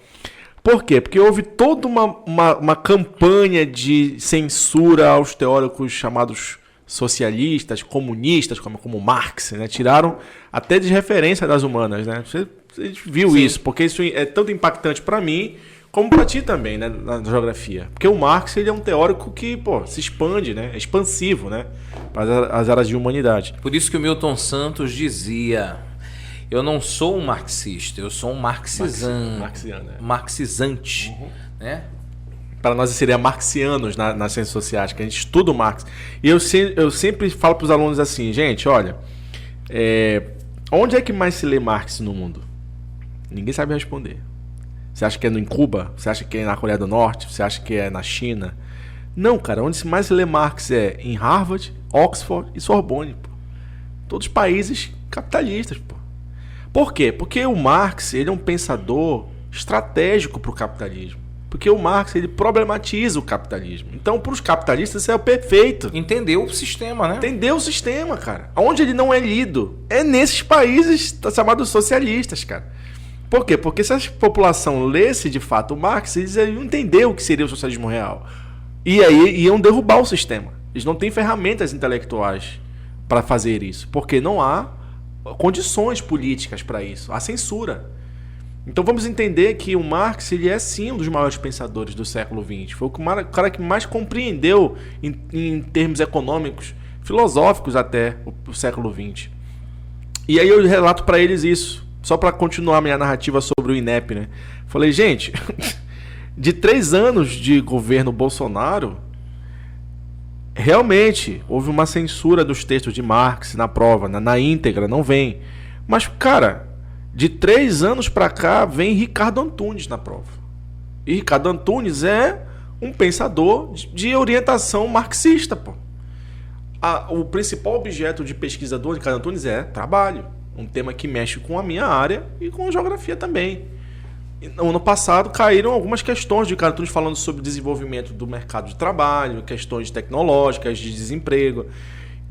Por quê? Porque houve toda uma campanha de censura aos teóricos chamados socialistas, comunistas, como Marx, né? Tiraram até de referência das humanas, né? Você viu isso, porque isso é tanto impactante para mim como para ti também, né? Na geografia. Porque o Marx, ele é um teórico que, se expande, né? É expansivo, né? Para as áreas de humanidade. Por isso que o Milton Santos dizia: eu não sou um marxista, eu sou um marxizante, né? Para nós seria marxianos nas ciências sociais, que a gente estuda o Marx. E eu sempre falo para os alunos assim, gente, olha, onde é que mais se lê Marx no mundo? Ninguém sabe responder. Você acha que é em Cuba? Você acha que é na Coreia do Norte? Você acha que é na China? Não, cara, onde mais se lê Marx é em Harvard, Oxford e Sorbonne. Pô. Todos países capitalistas. Pô. Por quê? Porque o Marx, ele é um pensador estratégico para o capitalismo. Porque o Marx, ele problematiza o capitalismo. Então, para os capitalistas, isso é o perfeito. Entendeu o sistema, né? Entendeu o sistema, cara. Onde ele não é lido é nesses países chamados socialistas, cara. Por quê? Porque se a população lesse, de fato, o Marx, eles iam entender o que seria o socialismo real. E aí iam derrubar o sistema. Eles não têm ferramentas intelectuais para fazer isso. Porque não há condições políticas para isso. Há censura. Então vamos entender que o Marx, ele é sim um dos maiores pensadores do século XX. Foi o cara que mais compreendeu em termos econômicos, filosóficos até o século XX. E aí eu relato para eles isso, só para continuar a minha narrativa sobre o INEP, né? Falei, gente, de 3 anos de governo Bolsonaro, realmente houve uma censura dos textos de Marx na prova, na íntegra, não vem. Mas, cara, de 3 anos para cá vem Ricardo Antunes na prova. E Ricardo Antunes é um pensador de orientação marxista, pô. O principal objeto de pesquisa do Ricardo Antunes é trabalho. Um tema que mexe com a minha área e com a geografia também. No ano passado caíram algumas questões de Ricardo Antunes falando sobre o desenvolvimento do mercado de trabalho, questões tecnológicas, de desemprego.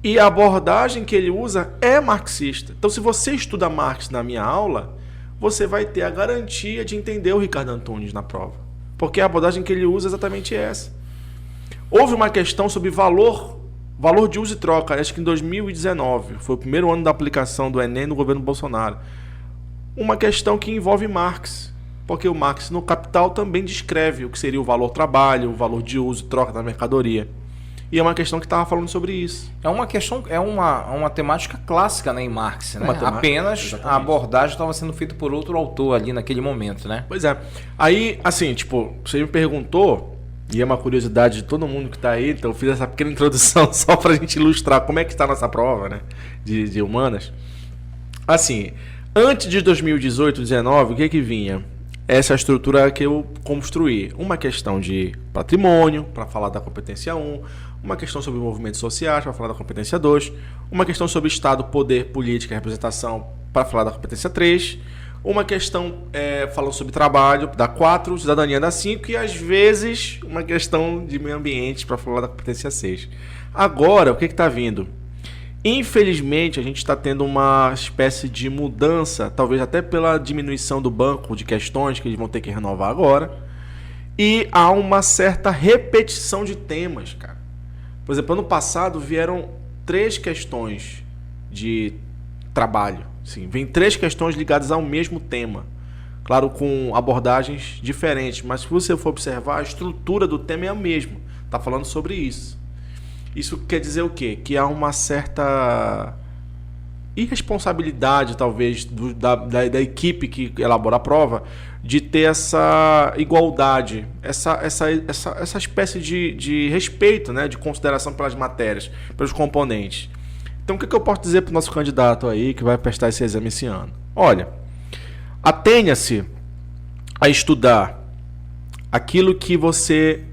E a abordagem que ele usa é marxista. Então, se você estuda Marx na minha aula, você vai ter a garantia de entender o Ricardo Antunes na prova. Porque a abordagem que ele usa é exatamente essa. Houve uma questão sobre valor de uso e troca, acho que em 2019. Foi o primeiro ano da aplicação do Enem no governo Bolsonaro. Uma questão que envolve Marx. Porque o Marx, no Capital, também descreve o que seria o valor trabalho, o valor de uso e troca da mercadoria. E é uma questão que estava falando sobre isso. É uma temática clássica, né, em Marx, né? Apenas exatamente. A abordagem estava sendo feita por outro autor ali naquele momento, né? Pois é. Aí, assim, você me perguntou, e é uma curiosidade de todo mundo que está aí, então eu fiz essa pequena introdução só para a gente ilustrar como é que está a nossa prova, né, de humanas. Assim, antes de 2018, 2019, o que vinha? Essa estrutura que eu construí. Uma questão de patrimônio, para falar da competência 1, uma questão sobre movimentos sociais, para falar da competência 2, uma questão sobre Estado, poder, política e representação, para falar da competência 3, Uma questão falando sobre trabalho, dá 4, cidadania dá 5, e às vezes uma questão de meio ambiente para falar da competência 6. Agora, o que está vindo? Infelizmente, a gente está tendo uma espécie de mudança, talvez até pela diminuição do banco de questões que eles vão ter que renovar agora, e há uma certa repetição de temas, cara. Por exemplo, ano passado vieram 3 questões de trabalho. Sim, vem 3 questões ligadas ao mesmo tema. Claro, com abordagens diferentes, mas se você for observar, a estrutura do tema é a mesma. Está falando sobre isso. Isso quer dizer o quê? Que há uma certa irresponsabilidade, talvez, da equipe que elabora a prova, de ter essa igualdade, essa espécie de respeito, né, de consideração pelas matérias, pelos componentes. Então, o que eu posso dizer para o nosso candidato aí que vai prestar esse exame esse ano? Olha, atenha-se a estudar aquilo que você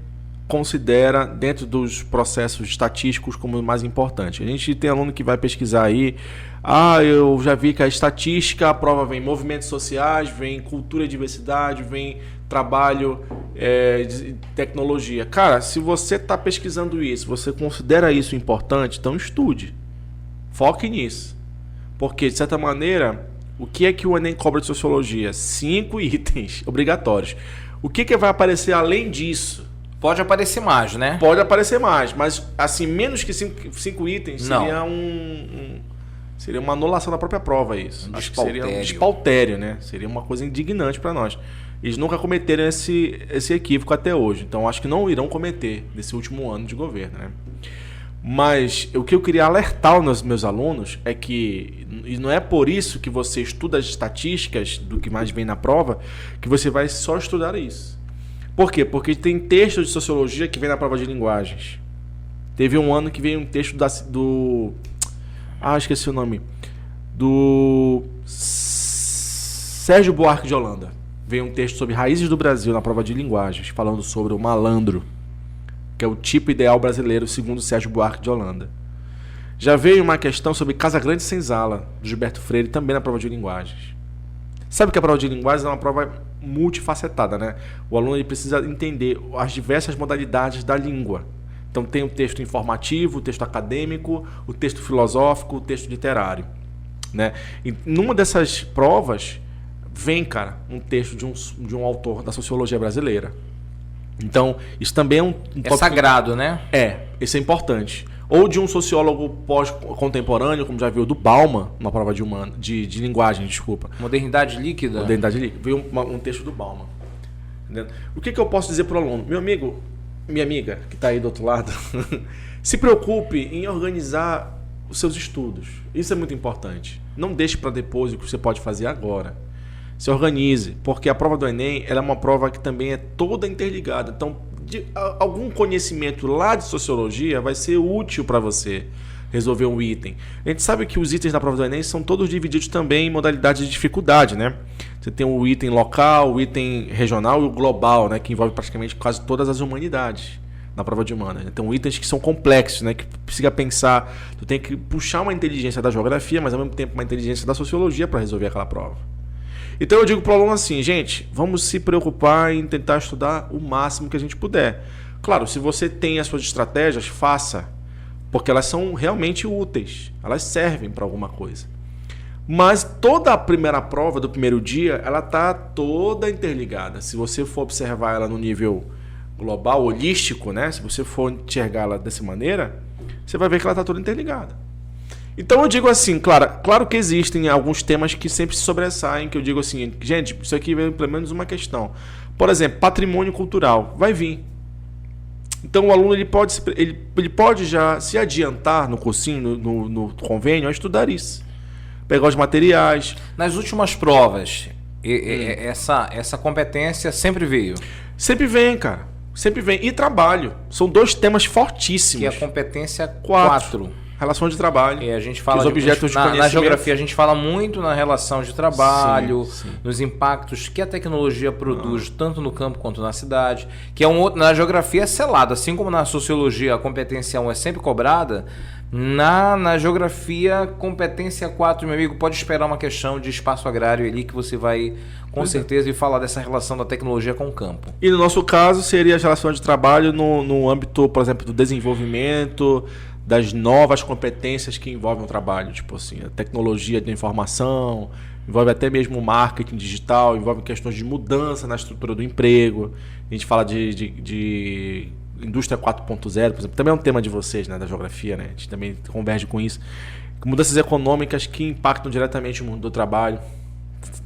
considera dentro dos processos estatísticos como o mais importante. A gente tem aluno que vai pesquisar aí, eu já vi que a estatística, a prova vem movimentos sociais, vem cultura e diversidade, vem trabalho, tecnologia. Cara, se você está pesquisando isso, você considera isso importante, então estude. Foque nisso. Porque, de certa maneira, o que é que o Enem cobra de sociologia? 5 itens obrigatórios. O que vai aparecer além disso? Pode aparecer mais, né? Pode aparecer mais, mas assim, menos que 5 itens seria seria uma anulação da própria prova isso. Acho que seria um despautério, né? Seria uma coisa indignante para nós. Eles nunca cometeram esse equívoco até hoje, então acho que não irão cometer nesse último ano de governo, né? Mas o que eu queria alertar os meus alunos é que, e não é por isso que você estuda as estatísticas do que mais vem na prova, que você vai só estudar isso. Por quê? Porque tem texto de sociologia que vem na prova de linguagens. Teve um ano que veio um texto esqueci o nome. Do Sérgio Buarque de Holanda. Veio um texto sobre raízes do Brasil na prova de linguagens, falando sobre o malandro, que é o tipo ideal brasileiro, segundo Sérgio Buarque de Holanda. Já veio uma questão sobre Casa Grande e Senzala, do Gilberto Freire, também na prova de linguagens. Sabe que a prova de linguagens é uma prova multifacetada, né? O aluno ele precisa entender as diversas modalidades da língua. Então tem o texto informativo, o texto acadêmico, o texto filosófico, o texto literário, né? E numa dessas provas vem, cara, um texto de um autor da sociologia brasileira. Então, isso também é um sagrado, né? Isso é importante. Ou de um sociólogo pós-contemporâneo, como já viu, do Bauman, na prova de linguagem, desculpa. Modernidade líquida? Modernidade líquida. Veio um texto do Bauman. Entendeu? O que eu posso dizer para o aluno? Meu amigo, minha amiga, que está aí do outro lado, se preocupe em organizar os seus estudos. Isso é muito importante. Não deixe para depois o que você pode fazer agora. Se organize, porque a prova do Enem ela é uma prova que também é toda interligada. Então, algum conhecimento lá de sociologia vai ser útil para você resolver um item. A gente sabe que os itens da prova do Enem são todos divididos também em modalidades de dificuldade, né? Você tem o item local, o item regional e o global, né? Que envolve praticamente quase todas as humanidades na prova de humanas. Então, itens que são complexos, né? Que precisa pensar, tu tem que puxar uma inteligência da geografia, mas ao mesmo tempo uma inteligência da sociologia para resolver aquela prova. Então eu digo para o aluno assim, gente, vamos se preocupar em tentar estudar o máximo que a gente puder. Claro, se você tem as suas estratégias, faça, porque elas são realmente úteis, elas servem para alguma coisa. Mas toda a primeira prova do primeiro dia, ela está toda interligada. Se você for observar ela no nível global, holístico, né? Se você for enxergar ela dessa maneira, você vai ver que ela está toda interligada. Então eu digo assim, claro que existem alguns temas que sempre se sobressaem, que eu digo assim, gente, isso aqui vem pelo menos uma questão. Por exemplo, patrimônio cultural, vai vir. Então o aluno ele pode já se adiantar no cursinho, no convênio, a estudar isso. Pegar os materiais. Nas últimas provas, essa competência sempre veio? Sempre vem, cara. Sempre vem. E trabalho. São 2 temas fortíssimos. Que é a competência 4. relação de trabalho. E a gente fala os objetos de conhecimento. Na geografia a gente fala muito na relação de trabalho, sim. nos impactos que a tecnologia produz, tanto no campo quanto na cidade, que é na geografia é selado, assim como na sociologia a competência 1 é sempre cobrada, na geografia competência 4, meu amigo, pode esperar uma questão de espaço agrário ali que você vai com certeza falar dessa relação da tecnologia com o campo. E no nosso caso seria a relação de trabalho no âmbito, por exemplo, do desenvolvimento das novas competências que envolvem o trabalho, tipo assim, a tecnologia da informação, envolve até mesmo o marketing digital, envolve questões de mudança na estrutura do emprego. A gente fala de indústria 4.0, por exemplo, também é um tema de vocês, né, da geografia, né? A gente também converge com isso. Mudanças econômicas que impactam diretamente o mundo do trabalho.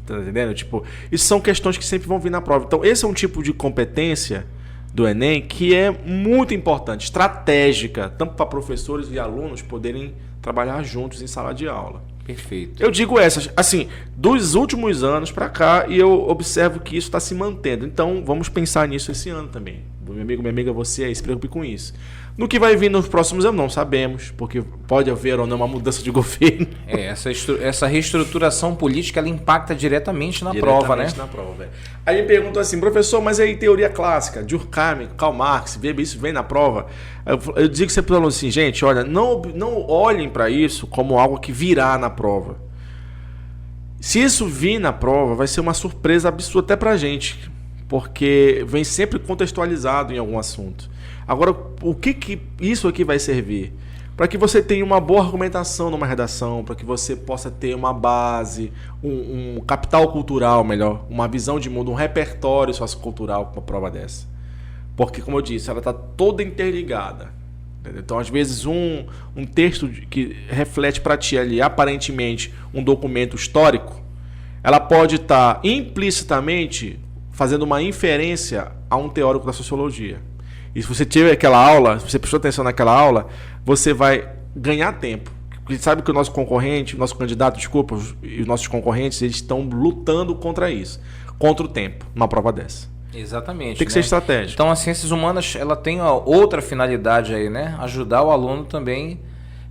Tá entendendo? Tipo, isso são questões que sempre vão vir na prova. Então, esse é um tipo de competência do Enem que é muito importante, estratégica, tanto para professores e alunos poderem trabalhar juntos em sala de aula. Perfeito. Eu digo essas, assim, dos últimos anos para cá, e eu observo que isso está se mantendo. Então, vamos pensar nisso esse ano também. Meu amigo, minha amiga, você aí, se preocupe com isso. No que vai vir nos próximos anos, não sabemos, porque pode haver ou não uma mudança de governo. Essa reestruturação política ela impacta diretamente na prova, né? Na prova, Aí me perguntam assim, professor, mas aí teoria clássica, Durkheim, Karl Marx, Weber, isso vem na prova? Eu digo sempre para os alunos assim, gente, olha, não olhem para isso como algo que virá na prova. Se isso vir na prova, vai ser uma surpresa absurda até para a gente, porque vem sempre contextualizado em algum assunto. Agora, o que isso aqui vai servir? Para que você tenha uma boa argumentação numa redação, para que você possa ter uma base, um capital cultural melhor, uma visão de mundo, um repertório sociocultural para uma prova dessa. Porque, como eu disse, ela está toda interligada. Entendeu? Então, às vezes, um texto que reflete para ti ali, aparentemente, um documento histórico, ela pode estar implicitamente fazendo uma inferência a um teórico da sociologia. E se você tiver aquela aula, se você prestou atenção naquela aula, você vai ganhar tempo. Porque sabe que o nosso concorrente, o nosso candidato, desculpa, e os nossos concorrentes, eles estão lutando contra isso, contra o tempo, numa prova dessa. Exatamente. Tem que ser estratégico. Então, as ciências humanas, ela tem outra finalidade aí, né? Ajudar o aluno também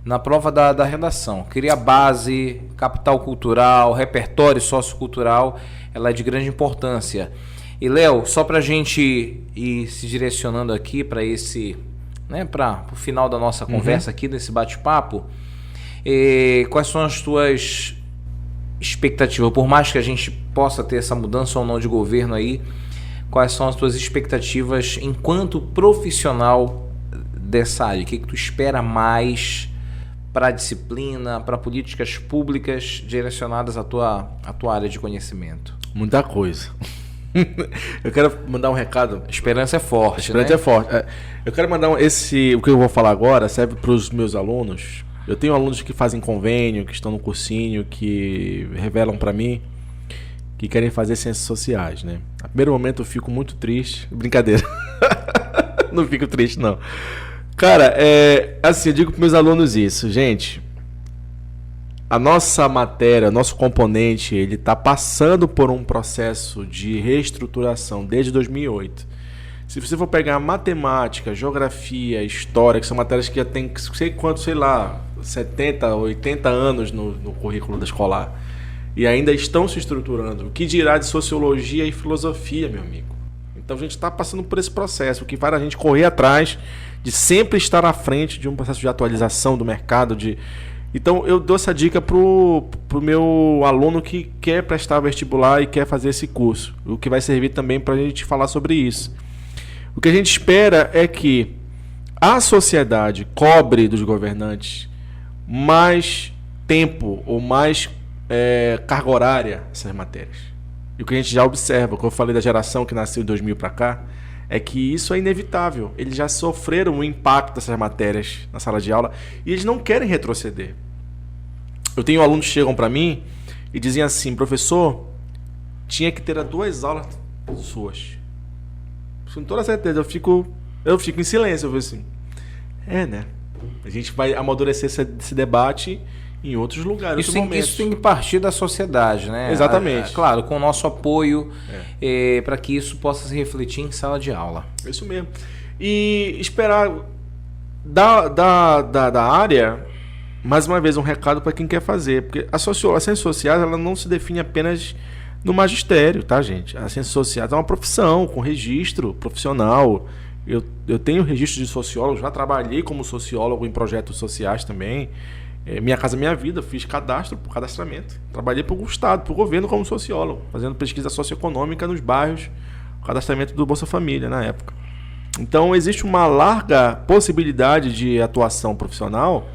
na prova da redação. Criar base, capital cultural, repertório sociocultural, ela é de grande importância. E, Léo, só para a gente ir se direcionando aqui para esse, né, para o final da nossa conversa aqui, desse bate-papo, quais são as tuas expectativas? Por mais que a gente possa ter essa mudança ou não de governo aí, quais são as tuas expectativas enquanto profissional dessa área? O que tu espera mais para a disciplina, para políticas públicas direcionadas à tua área de conhecimento? Muita coisa. Eu quero mandar um recado. A esperança é forte. A esperança é forte. Eu quero mandar o que eu vou falar agora serve para os meus alunos. Eu tenho alunos que fazem convênio, que estão no cursinho, que revelam para mim que querem fazer ciências sociais, né? No primeiro momento eu fico muito triste. Brincadeira. Não fico triste, não. Cara, assim, eu digo para meus alunos isso, gente. A nossa matéria, nosso componente, ele está passando por um processo de reestruturação desde 2008. Se você for pegar matemática, geografia, história, que são matérias que já tem, sei lá, 70, 80 anos no currículo da escolar, e ainda estão se estruturando, o que dirá de sociologia e filosofia, meu amigo? Então a gente está passando por esse processo, o que faz a gente correr atrás de sempre estar à frente de um processo de atualização do mercado, Então eu dou essa dica pro meu aluno que quer prestar vestibular e quer fazer esse curso, o que vai servir também para a gente falar sobre isso. O que a gente espera é que a sociedade cobre dos governantes mais tempo ou mais carga horária essas matérias. E o que a gente já observa, como eu falei da geração que nasceu em 2000 para cá, é que isso é inevitável. Eles já sofreram o impacto dessas matérias na sala de aula e eles não querem retroceder. Eu tenho alunos que chegam para mim e dizem assim, professor, tinha que ter 2 aulas suas. Com toda certeza, eu fico em silêncio, eu vou assim, né? A gente vai amadurecer esse debate em outros lugares, isso tem que partir da sociedade, né? Exatamente. Claro, com o nosso apoio, para que isso possa se refletir em sala de aula. Isso mesmo. E esperar da área mais uma vez, um recado para quem quer fazer. Porque as ciências sociais, ela não se define apenas no magistério, tá, gente? As ciências sociais é uma profissão, com registro profissional. Eu tenho registro de sociólogo, já trabalhei como sociólogo em projetos sociais também. Minha Casa Minha Vida, fiz cadastro por cadastramento. Trabalhei para o Estado, para o governo como sociólogo, fazendo pesquisa socioeconômica nos bairros, cadastramento do Bolsa Família na época. Então, existe uma larga possibilidade de atuação profissional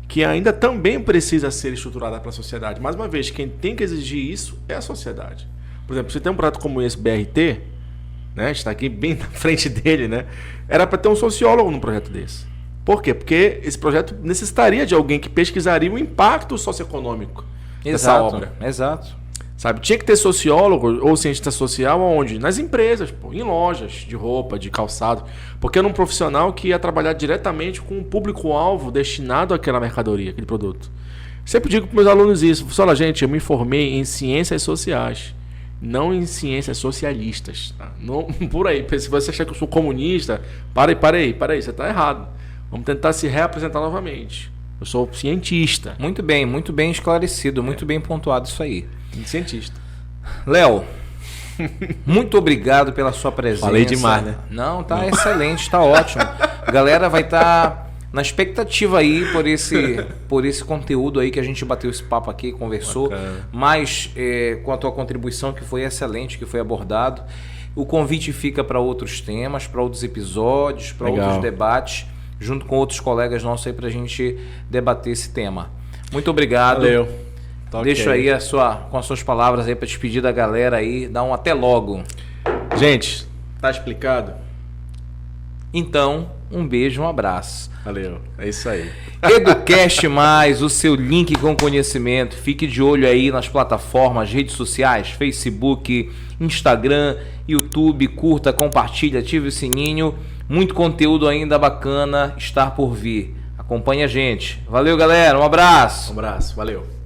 que ainda também precisa ser estruturada para a sociedade. Mais uma vez, quem tem que exigir isso é a sociedade. Por exemplo, você tem um projeto como esse, BRT, né? A gente está aqui bem na frente dele, né? Era para ter um sociólogo num projeto desse. Por quê? Porque esse projeto necessitaria de alguém que pesquisaria o impacto socioeconômico dessa obra. Exato. Sabe? Tinha que ter sociólogo ou cientista social onde? Nas empresas, pô, em lojas de roupa, de calçado. Porque era um profissional que ia trabalhar diretamente com o público-alvo destinado àquela mercadoria, aquele produto. Sempre digo para meus alunos isso. Olha, gente, eu me formei em ciências sociais, não em ciências socialistas. Tá? Não, por aí. Se você achar que eu sou comunista, para aí. Você está errado. Vamos tentar se reapresentar novamente. Eu sou cientista. Muito bem esclarecido, muito bem pontuado isso aí. Cientista. Léo, muito obrigado pela sua presença. Falei demais, né? Não, tá excelente, tá ótimo. A galera vai estar na expectativa aí por esse conteúdo aí que a gente bateu esse papo aqui, conversou. Bacana. Mas com a tua contribuição que foi excelente, que foi abordado. O convite fica para outros temas, para outros episódios, para outros debates, junto com outros colegas nossos aí para a gente debater esse tema. Muito obrigado. Valeu. Deixa aí com as suas palavras aí para despedir da galera aí, dá um até logo. Gente, tá explicado? Então, um beijo, um abraço. Valeu, é isso aí. Educast Mais, o seu link com conhecimento. Fique de olho aí nas plataformas, redes sociais, Facebook, Instagram, YouTube. Curta, compartilha, ative o sininho. Muito conteúdo ainda bacana estar por vir. Acompanhe a gente. Valeu, galera. Um abraço. Um abraço, valeu.